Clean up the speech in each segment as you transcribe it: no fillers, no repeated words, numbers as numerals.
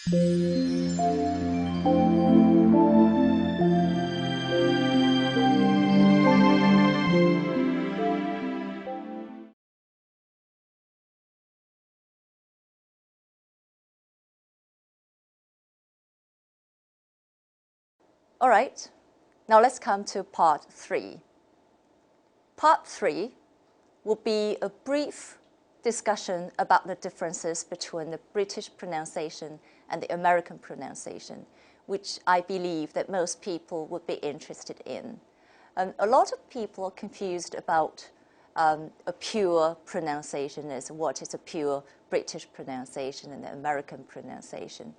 All right, now let's come to part 3. Part 3 will be a brief discussion about the differences between the British pronunciation and the American pronunciation, which I believe that most people would be interested in. A lot of people are confused about a pure pronunciation as what is a pure British pronunciation and the American pronunciation.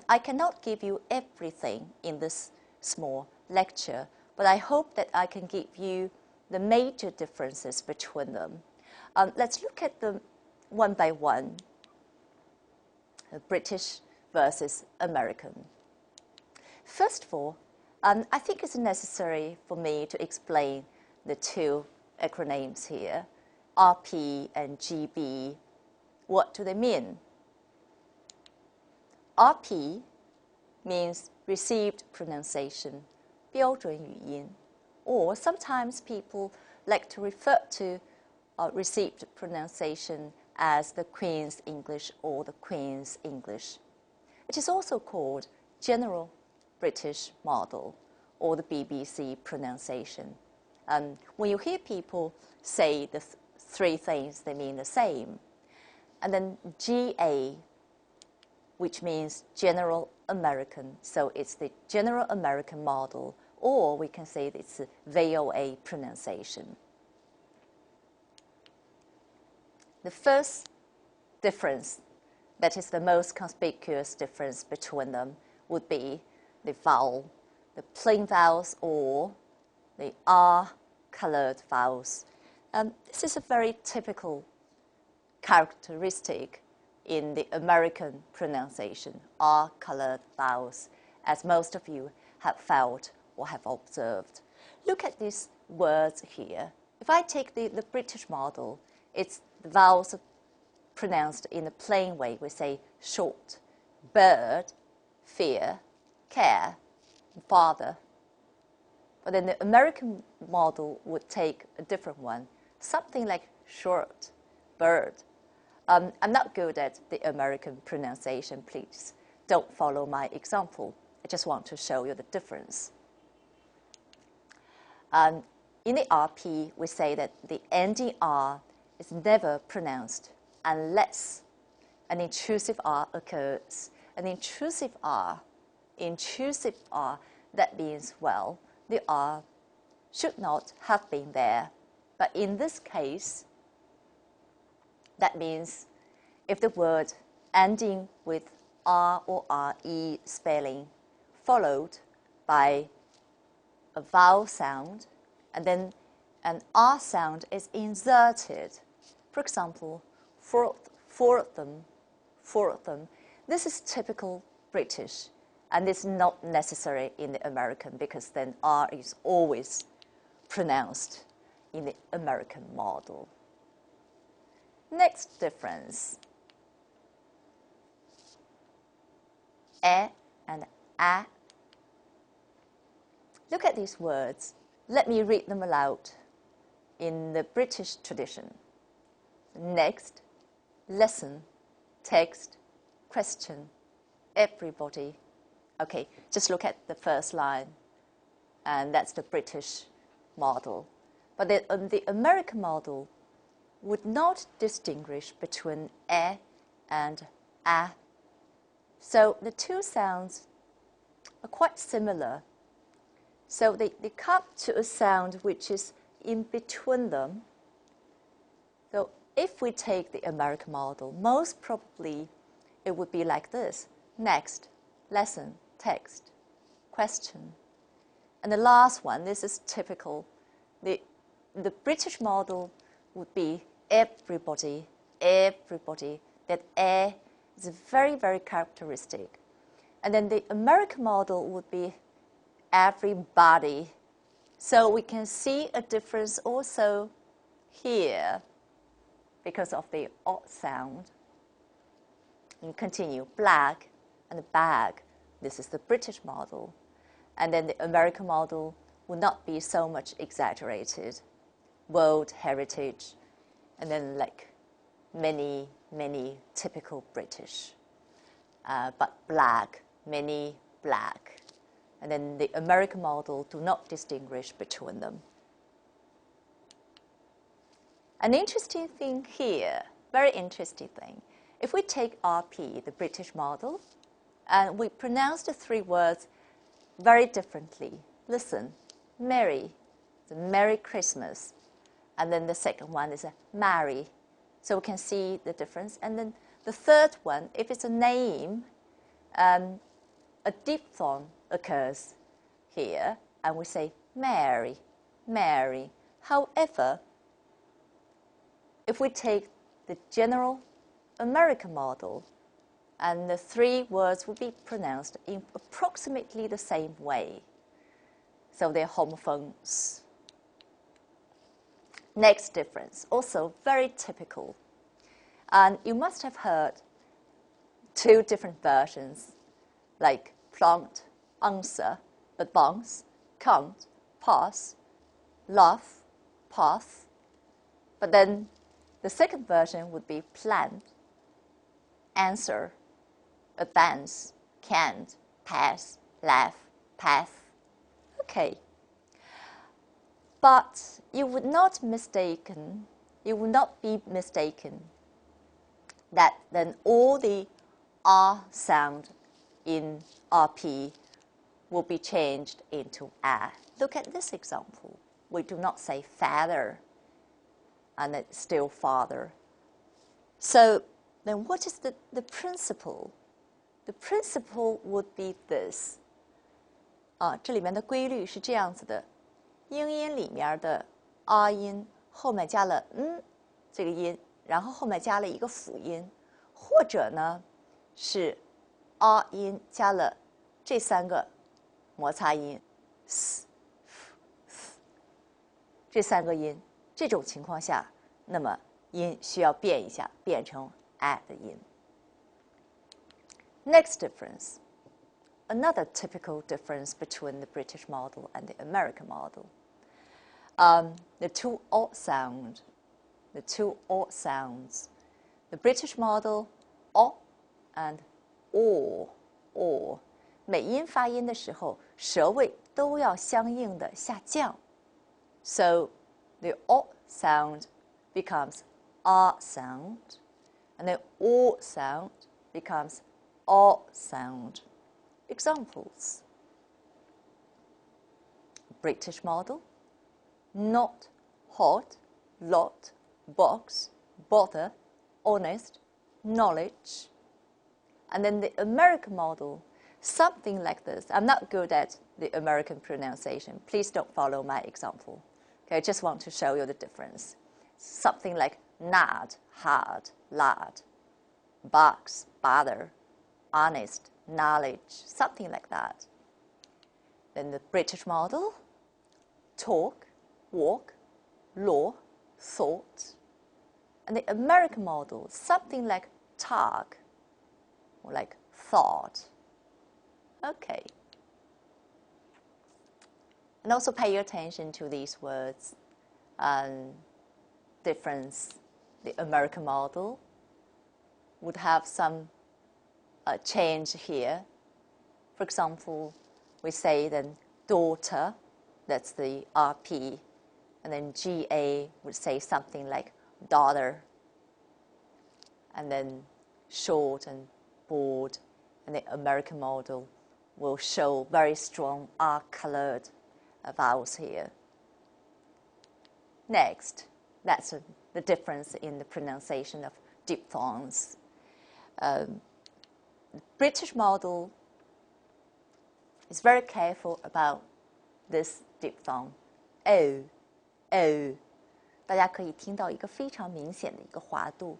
I cannot give you everything in this small lecture, but I hope that I can give you the major differences between them. Let's look at them one by one, British versus American. First of all, I think it's necessary for me to explain the two acronyms here, RP and GB. What do they mean? RP means received pronunciation, 标准语音, or sometimes people like to refer to received pronunciation as the Queen's English or the Queen's English. It is also called General British Model or the BBC pronunciation. When you hear people say the three things, they mean the same. And then GA, which means General American. So it's the General American Model, or we can say it's a VOA pronunciation. The first difference, that is the most conspicuous difference between them, would be the vowel, the plain vowels or the R-colored vowels. This is a very typical characteristic in the American pronunciation, R-colored vowels, as most of you have felt or have observed. Look at these words here. If I take the British model, it's the vowels are pronounced in a plain way. We say short, bird, fear, care, father. But then the American model would take a different one, something like short, bird. I'm not good at the American pronunciation. Please don't follow my example. I just want to show you the difference. In the RP, we say that the ending R is never pronounced unless an intrusive R occurs. An intrusive R, that means, well, the R should not have been there. But in this case, that means if the word ending with R or RE spelling followed by a vowel sound and then an R sound is inserted. For example, for them. This is typical British, and it's not necessary in the American because then R is always pronounced in the American model. Next difference, and a. Look at these words. Let me read them aloud in the British tradition. Next, lesson, text, question, everybody. Okay, just look at the first line, and that's the British model. But the American model would not distinguish between e and a. So the two sounds are quite similar. So they come to a sound which is in between them. So if we take the American model, most probably it would be like this. Next, lesson, text, question. And the last one, this is typical. The British model would be everybody. That e is very, very characteristic. And then the American model would be everybody. So we can see a difference also here because of the odd sound. And continue, black and bag. This is the British model. And then the American model will not be so much exaggerated. World heritage, and then like many, many typical British, but black, many black. And then the American model do not distinguish between them. An interesting thing here, very interesting thing. If we take RP, the British model, and we pronounce the three words very differently. Listen, Merry, the Merry Christmas. And then the second one is a marry. So we can see the difference. And then the third one, if it's a name, a diphthong occurs here, and we say Mary, Mary. However, if we take the general American model, and the three words will be pronounced in approximately the same way. So they're homophones. Next difference, also very typical. And you must have heard two different versions, like prompt, answer, advance, count, pass, laugh, path. But then the second version would be planned, answer, advance, can't, pass, laugh, path. Okay. But you would not be mistaken that then all the R sound in RP will be changed into A. Look at this example. We do not say father, and it's still father. So then what is the principle? The principle would be this. 这里面的规律是这样子的。英音里面的 R 音后面加了这个音，然后后面加了一个辅音，或者呢是 R 音加了这三个摩擦音 s f s 这三个音，这种情况下，那么音需要变一下，变成 a 的音。Next difference. Another typical difference between the British model and the American model. The two odd sounds. The British model, o and or. 美音发音的时候，舌位都要相应的下降。So the o sound becomes r sound, and the o sound becomes o sound. Examples. British model, not, hot, lot, box, bother, honest, knowledge. And then the American model, something like this. I'm not good at the American pronunciation. Please don't follow my example. Okay, I just want to show you the difference. Something like nod, hard, lard, box, bother, honest, knowledge, something like that. Then the British model, talk, walk, law, thought. And the American model, something like talk, or like thought. Okay. And also pay attention to these words. Difference. The American model would have some change here. For example, we say then daughter, that's the RP, and then GA would say something like daughter, and then short and bored, and the American model will show very strong R-colored vowels here. Next, that's the difference in the pronunciation of diphthongs. British model is very careful about this diphthong, o, o. 大家可以听到一个非常明显的一个滑度。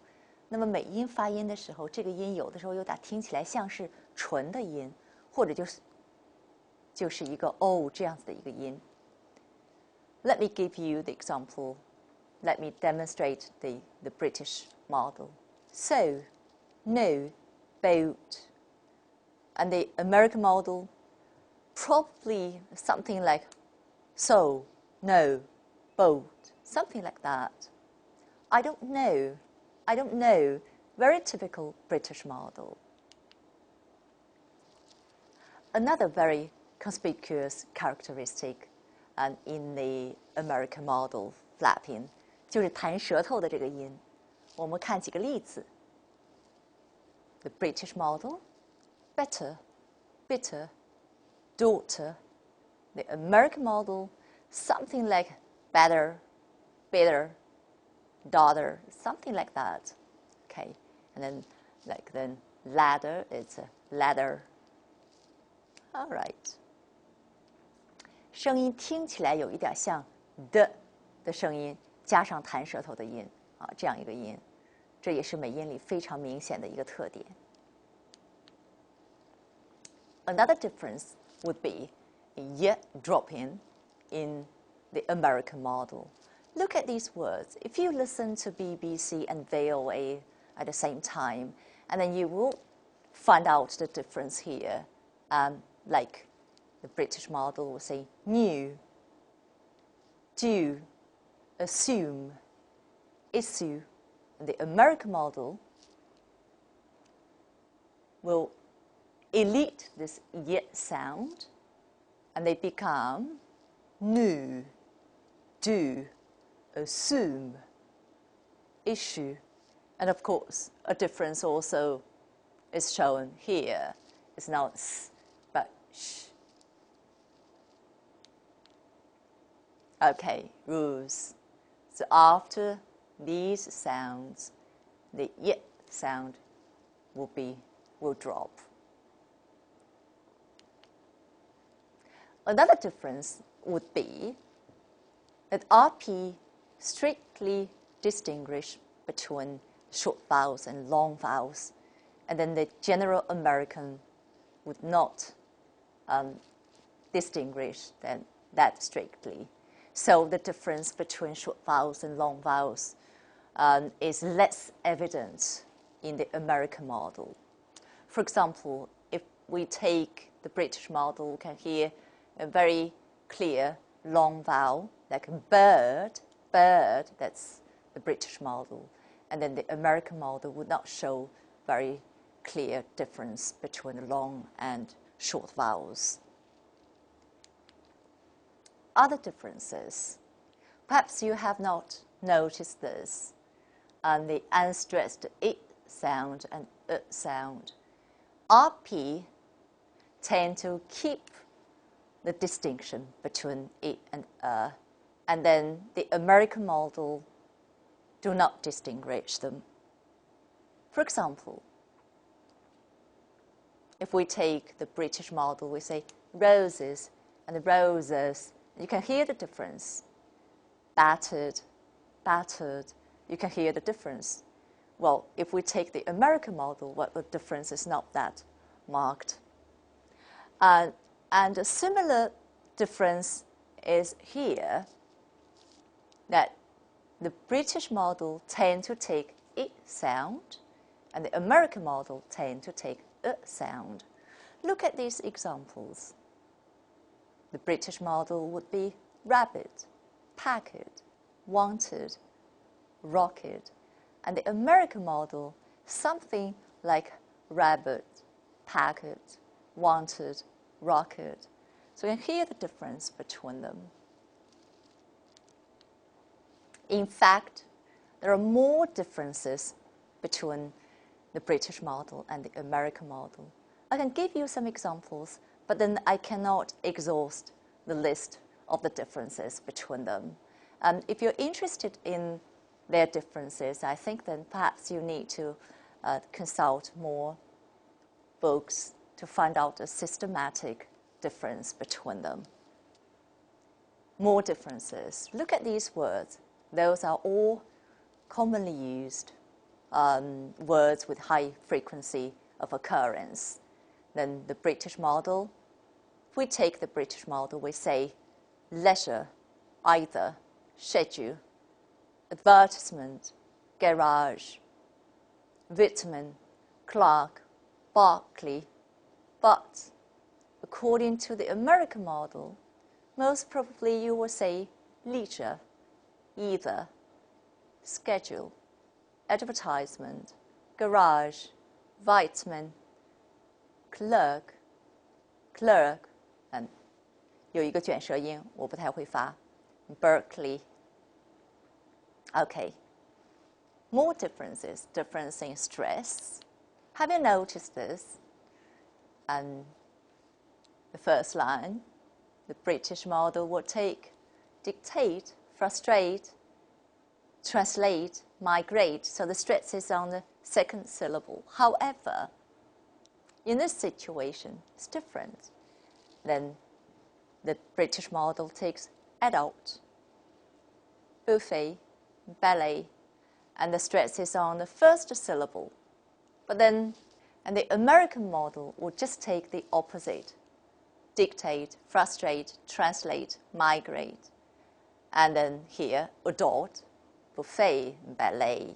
那么美音发音的时候，这个音有的时候有点听起来像是纯的音，或者就是一个 o 这样子的一个音。Let me give you the example. Let me demonstrate the British model. So, no, boat. And the American model, probably something like so, no, both, something like that. I don't know. I don't know. Very typical British model. Another very conspicuous characteristic in the American model flapping 就是弹舌头的这个音。我们看几个例子。The British model, better, bitter, daughter. The American model, something like better, bitter, daughter, something like that. Okay, and then ladder, it's a ladder. All right. 声音听起来有一点像的声音，加上弹舌头的音啊，这样一个音，这也是美音里非常明显的一个特点。Another difference would be y dropping in the American model. Look at these words. If you listen to BBC and VOA at the same time, and then you will find out the difference here. Like the British model will say new, do, assume, issue. And the American model will elide this y sound, and they become new, do, assume, issue. And of course, a difference also is shown here. It's not s, but sh. Okay, rules. So after these sounds, the y sound will drop. Another difference would be that RP strictly distinguish between short vowels and long vowels, and then the general American would not distinguish that strictly. So the difference between short vowels and long vowels is less evident in the American model. For example, if we take the British model, we can hear a very clear long vowel, like bird, that's the British model. And then the American model would not show very clear difference between long and short vowels. Other differences. Perhaps you have not noticed this. The unstressed I sound and sound. RP tend to keep the distinction between I and then the American model do not distinguish them. For example, if we take the British model, we say roses and the roses. You can hear the difference. Battered, battered. You can hear the difference. Well, if we take the American model, well, the difference is not that marked. And a similar difference is here, that the British model tend to take I sound, and the American model tend to take sound. Look at these examples. The British model would be rabbit, packet, wanted, rocket, and the American model, something like rabbit, packet, wanted, rocket. So you can hear the difference between them. In fact, there are more differences between the British model and the American model. I can give you some examples, but then I cannot exhaust the list of the differences between them. If you're interested in their differences, I think then perhaps you need to consult more books to find out a systematic difference between them. More differences. Look at these words. Those are all commonly used words with high frequency of occurrence. Then the British model. If we take the British model, we say leisure, either, schedule, advertisement, garage, vitamin, clerk, Barclay, But according to the American model, most probably you will say leisure, either, schedule, advertisement, garage, vitamin, clerk, clerk, and 有一个卷舌音我不太会发 Berkeley. Okay. More differences, difference in stress. Have you noticed this? And the first line, the British model will take dictate, frustrate, translate, migrate. So the stress is on the second syllable. However, in this situation, it's different. Then the British model takes adult, buffet, ballet, and the stress is on the first syllable. But then, and the American model will just take the opposite, dictate, frustrate, translate, migrate. And then here, adult, buffet, ballet.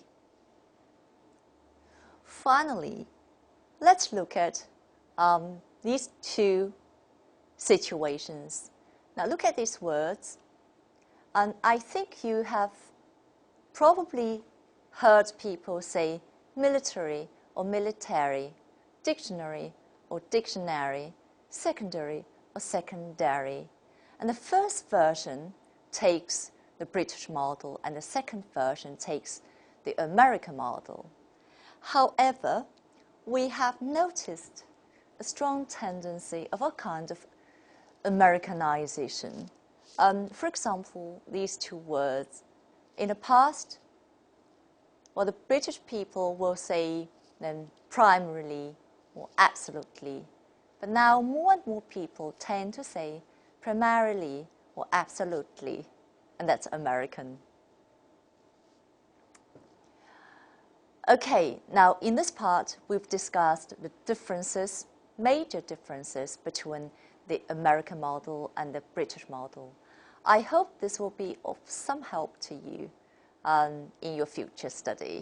Finally, let's look at these two situations. Now look at these words. And I think you have probably heard people say military or military, dictionary or dictionary, secondary or secondary. And the first version takes the British model and the second version takes the American model. However, we have noticed a strong tendency of a kind of Americanization. For example, these two words. In the past, well, the British people will say them primarily or absolutely. But now more and more people tend to say primarily or absolutely, and that's American. Okay, now in this part, we've discussed the differences, major differences between the American model and the British model. I hope this will be of some help to you in your future study.